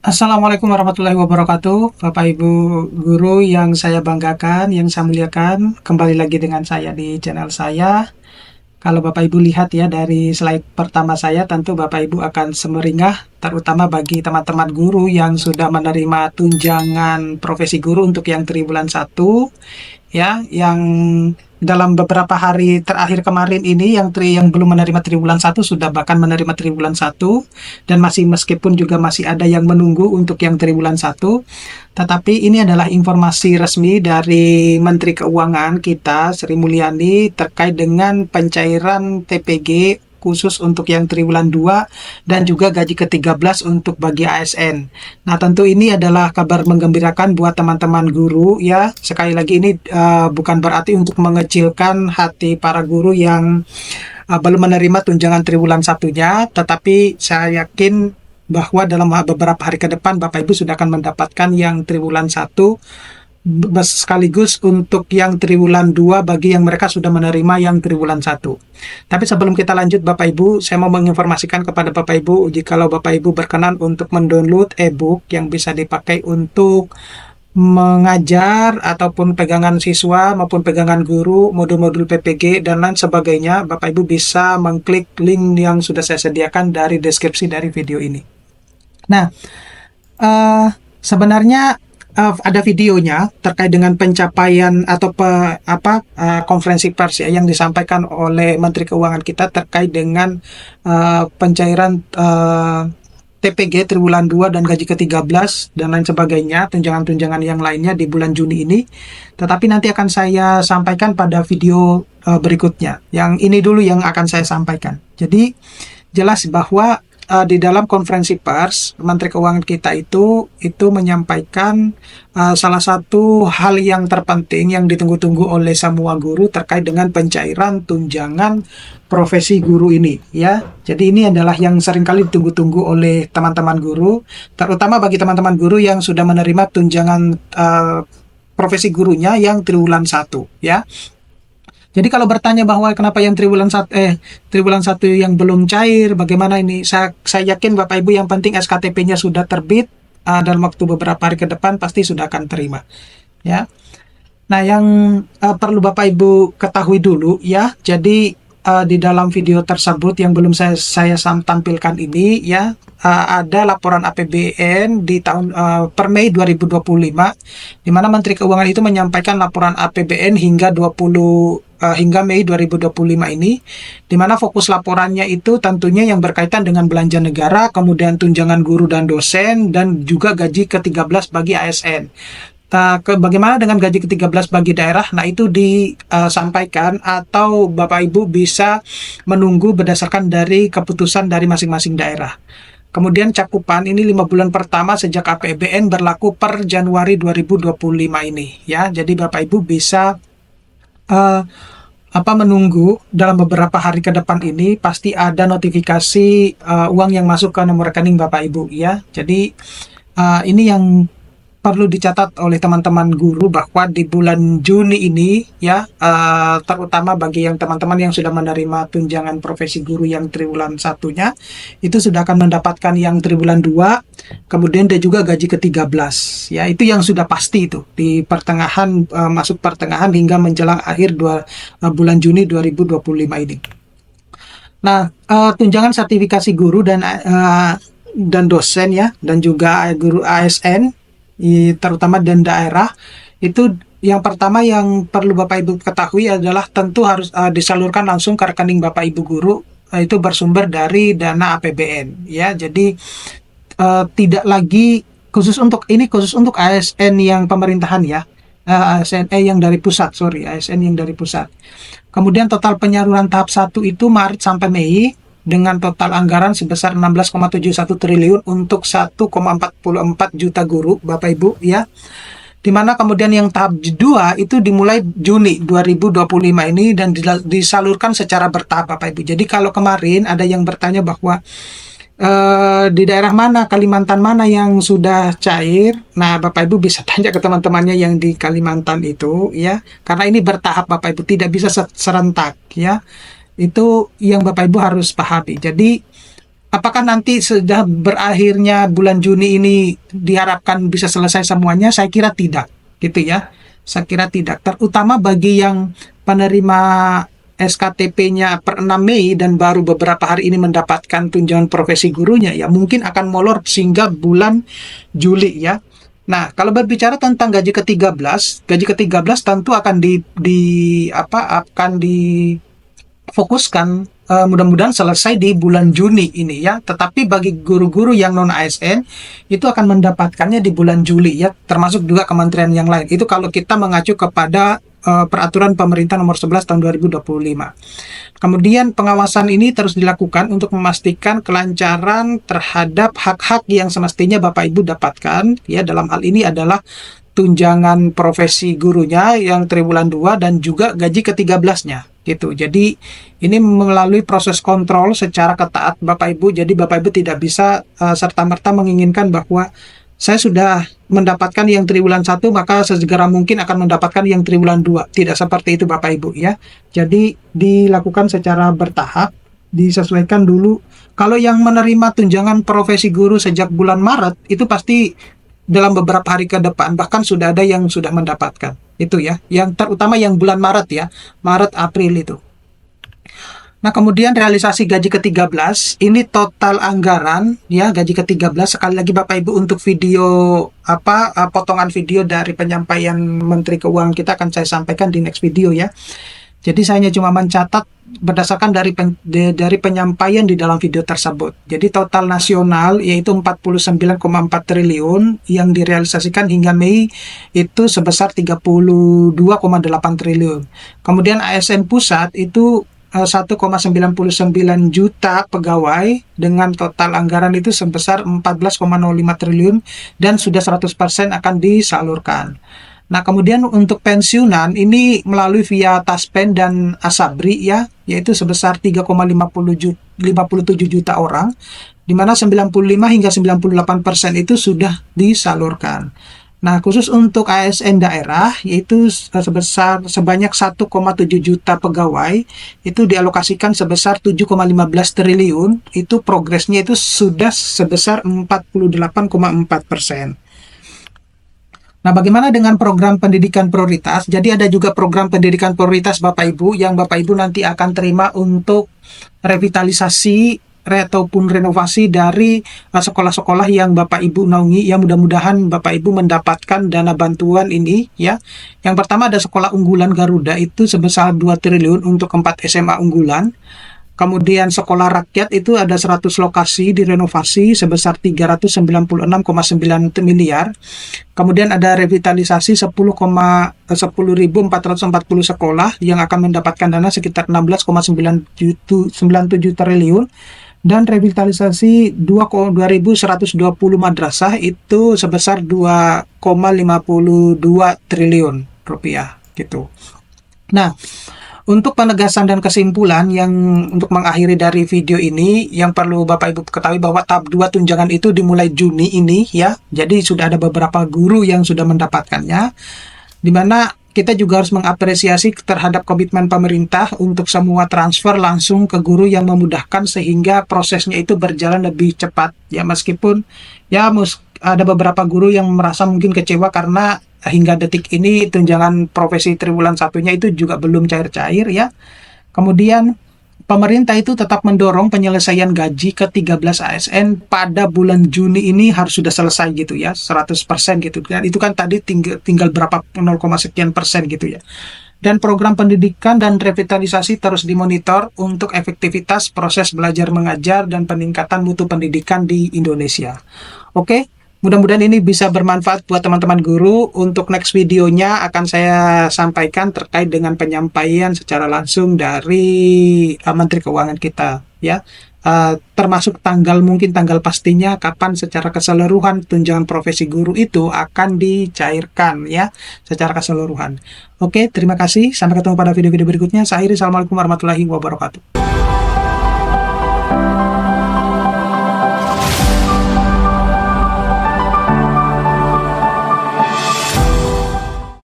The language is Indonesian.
Assalamualaikum warahmatullahi wabarakatuh, Bapak Ibu guru yang saya banggakan, yang saya muliakan. Kembali lagi dengan saya di channel saya. Kalau Bapak Ibu lihat ya dari slide pertama saya, tentu Bapak Ibu akan semeringah, terutama bagi teman-teman guru yang sudah menerima tunjangan profesi guru untuk yang triwulan 1, ya, yang dalam beberapa hari terakhir kemarin ini yang belum menerima triwulan 1 sudah bahkan menerima triwulan 1, dan meskipun juga masih ada yang menunggu untuk yang triwulan 1, tetapi ini adalah informasi resmi dari Menteri Keuangan kita Sri Mulyani terkait dengan pencairan TPG khusus untuk yang triwulan 2 dan juga gaji ke-13 untuk bagi ASN. Nah, tentu ini adalah kabar menggembirakan buat teman-teman guru ya. Sekali lagi ini bukan berarti untuk mengecilkan hati para guru yang belum menerima tunjangan triwulan satunya, tetapi saya yakin bahwa dalam beberapa hari ke depan Bapak Ibu sudah akan mendapatkan yang triwulan 1 sekaligus untuk yang triwulan 2 bagi yang mereka sudah menerima yang triwulan 1. Tapi sebelum kita lanjut Bapak Ibu, saya mau menginformasikan kepada Bapak Ibu, jikalau Bapak Ibu berkenan untuk mendownload e-book yang bisa dipakai untuk mengajar ataupun pegangan siswa maupun pegangan guru, modul-modul PPG dan lain sebagainya, Bapak Ibu bisa mengklik link yang sudah saya sediakan dari deskripsi dari video ini. Nah, sebenarnya ada videonya terkait dengan pencapaian atau konferensi pers ya, yang disampaikan oleh Menteri Keuangan kita terkait dengan pencairan TPG triwulan 2 dan gaji ke-13 dan lain sebagainya, tunjangan-tunjangan yang lainnya di bulan Juni ini. Tetapi nanti akan saya sampaikan pada video berikutnya. Yang ini dulu yang akan saya sampaikan. Jadi jelas bahwa di dalam konferensi pers Menteri Keuangan kita itu menyampaikan salah satu hal yang terpenting yang ditunggu-tunggu oleh semua guru terkait dengan pencairan tunjangan profesi guru ini ya. Jadi ini adalah yang seringkali ditunggu-tunggu oleh teman-teman guru, terutama bagi teman-teman guru yang sudah menerima tunjangan profesi gurunya yang triwulan 1 ya. Jadi kalau bertanya bahwa kenapa yang triwulan 1 yang belum cair, bagaimana ini? Saya yakin Bapak Ibu yang penting SKTP-nya sudah terbit, dalam waktu beberapa hari ke depan pasti sudah akan terima. Ya. Nah, yang perlu Bapak Ibu ketahui dulu ya. Jadi di dalam video tersebut yang belum saya tampilkan ini ya, ada laporan APBN di tahun per Mei 2025, di mana Menteri Keuangan itu menyampaikan laporan APBN hingga Mei 2025 ini, di mana fokus laporannya itu tentunya yang berkaitan dengan belanja negara, kemudian tunjangan guru dan dosen, dan juga gaji ke-13 bagi ASN. Bagaimana dengan gaji ke-13 bagi daerah? Nah, itu disampaikan atau Bapak Ibu bisa menunggu berdasarkan dari keputusan dari masing-masing daerah. Kemudian cakupan ini 5 bulan pertama sejak APBN berlaku per Januari 2025 ini ya. Jadi Bapak Ibu bisa menunggu dalam beberapa hari ke depan ini pasti ada notifikasi uang yang masuk ke nomor rekening Bapak Ibu ya. Jadi ini yang perlu dicatat oleh teman-teman guru bahwa di bulan Juni ini ya, terutama bagi yang teman-teman yang sudah menerima tunjangan profesi guru yang triwulan satunya itu sudah akan mendapatkan yang triwulan 2, kemudian dan juga gaji ke-13 ya. Itu yang sudah pasti itu di pertengahan, masuk pertengahan hingga menjelang akhir bulan Juni 2025 ini. Nah, tunjangan sertifikasi guru dan dosen ya, dan juga guru ASN terutama dan daerah, itu yang pertama yang perlu Bapak Ibu ketahui adalah tentu harus disalurkan langsung ke rekening Bapak Ibu guru, itu bersumber dari dana APBN ya. Jadi tidak lagi khusus untuk ASN yang pemerintahan ya, ASN yang dari pusat, ASN yang dari pusat. Kemudian total penyaluran tahap 1 itu Maret sampai Mei dengan total anggaran sebesar 16,71 triliun untuk 1,44 juta guru Bapak Ibu ya. Dimana kemudian yang tahap 2 itu dimulai Juni 2025 ini dan disalurkan secara bertahap Bapak Ibu. Jadi kalau kemarin ada yang bertanya bahwa di daerah mana, Kalimantan mana yang sudah cair, nah Bapak Ibu bisa tanya ke teman-temannya yang di Kalimantan itu ya, karena ini bertahap Bapak Ibu, tidak bisa serentak ya. Itu yang Bapak Ibu harus pahami. Jadi Apakah nanti sudah berakhirnya bulan Juni ini diharapkan bisa selesai semuanya? Saya kira tidak, gitu ya. Saya kira tidak. Terutama bagi yang penerima SKTP-nya per 6 Mei dan baru beberapa hari ini mendapatkan tunjangan profesi gurunya, ya mungkin akan molor sehingga bulan Juli ya. Nah, kalau berbicara tentang gaji ke-13 tentu akan akan difokuskan, mudah-mudahan selesai di bulan Juni ini ya. Tetapi bagi guru-guru yang non ASN itu akan mendapatkannya di bulan Juli ya, termasuk juga kementerian yang lain. Itu kalau kita mengacu kepada peraturan pemerintah nomor 11 tahun 2025. Kemudian pengawasan ini terus dilakukan untuk memastikan kelancaran terhadap hak-hak yang semestinya Bapak Ibu dapatkan ya, dalam hal ini adalah tunjangan profesi gurunya yang triwulan 2 dan juga gaji ke-13-nya gitu. Jadi ini melalui proses kontrol secara ketat Bapak Ibu. Jadi Bapak Ibu tidak bisa serta-merta menginginkan bahwa saya sudah mendapatkan yang triwulan 1 maka segera mungkin akan mendapatkan yang triwulan 2. Tidak seperti itu Bapak Ibu ya. Jadi dilakukan secara bertahap, disesuaikan dulu. Kalau yang menerima tunjangan profesi guru sejak bulan Maret itu pasti dalam beberapa hari ke depan bahkan sudah ada yang sudah mendapatkan. Itu ya. Yang terutama yang bulan Maret ya. Maret April itu. Nah, kemudian realisasi gaji ke-13, ini total anggaran ya, gaji ke-13. Sekali lagi Bapak Ibu, untuk video potongan video dari penyampaian Menteri Keuangan kita akan saya sampaikan di next video ya. Jadi saya hanya cuma mencatat berdasarkan dari penyampaian di dalam video tersebut. Jadi total nasional yaitu 49,4 triliun yang direalisasikan hingga Mei itu sebesar 32,8 triliun. Kemudian ASN pusat itu 1,99 juta pegawai dengan total anggaran itu sebesar 14,05 triliun dan sudah 100% akan disalurkan. Nah, kemudian untuk pensiunan ini melalui via Taspen dan Asabri ya, yaitu sebesar 3,57 juta orang, di mana 95 hingga 98% itu sudah disalurkan. Nah, khusus untuk ASN daerah yaitu sebanyak 1,7 juta pegawai itu dialokasikan sebesar 7,15 triliun, itu progresnya itu sudah sebesar 48,4%. Nah, bagaimana dengan program pendidikan prioritas? Jadi ada juga program pendidikan prioritas Bapak Ibu yang Bapak Ibu nanti akan terima untuk revitalisasi ataupun renovasi dari sekolah-sekolah yang Bapak Ibu naungi. Ya, mudah-mudahan Bapak Ibu mendapatkan dana bantuan ini ya. Yang pertama ada sekolah unggulan Garuda itu sebesar 2 triliun untuk 4 SMA unggulan. Kemudian sekolah rakyat itu ada 100 lokasi direnovasi sebesar 396,9 miliar. Kemudian ada revitalisasi 10.440 sekolah yang akan mendapatkan dana sekitar 16,97 triliun. Dan revitalisasi 2.120 madrasah itu sebesar 2,52 triliun rupiah gitu. Nah, untuk penegasan dan kesimpulan yang untuk mengakhiri dari video ini, yang perlu Bapak Ibu ketahui bahwa tahap 2 tunjangan itu dimulai Juni ini ya. Jadi sudah ada beberapa guru yang sudah mendapatkannya, di mana kita juga harus mengapresiasi terhadap komitmen pemerintah untuk semua transfer langsung ke guru yang memudahkan sehingga prosesnya itu berjalan lebih cepat ya, meskipun ya ada beberapa guru yang merasa mungkin kecewa karena hingga detik ini tunjangan profesi triwulan satunya itu juga belum cair-cair ya. Kemudian pemerintah itu tetap mendorong penyelesaian gaji ke-13 ASN pada bulan Juni ini harus sudah selesai gitu ya, 100% gitu. Dan itu kan tadi tinggal berapa 0, sekian persen gitu ya. Dan program pendidikan dan revitalisasi terus dimonitor untuk efektivitas proses belajar mengajar dan peningkatan mutu pendidikan di Indonesia. Oke. Mudah-mudahan ini bisa bermanfaat buat teman-teman guru. Untuk next videonya akan saya sampaikan terkait dengan penyampaian secara langsung dari Menteri Keuangan kita ya. Termasuk mungkin tanggal pastinya kapan secara keseluruhan tunjangan profesi guru itu akan dicairkan ya secara keseluruhan. Oke, terima kasih. Sampai ketemu pada video-video berikutnya. Saya akhiri. Assalamualaikum warahmatullahi wabarakatuh.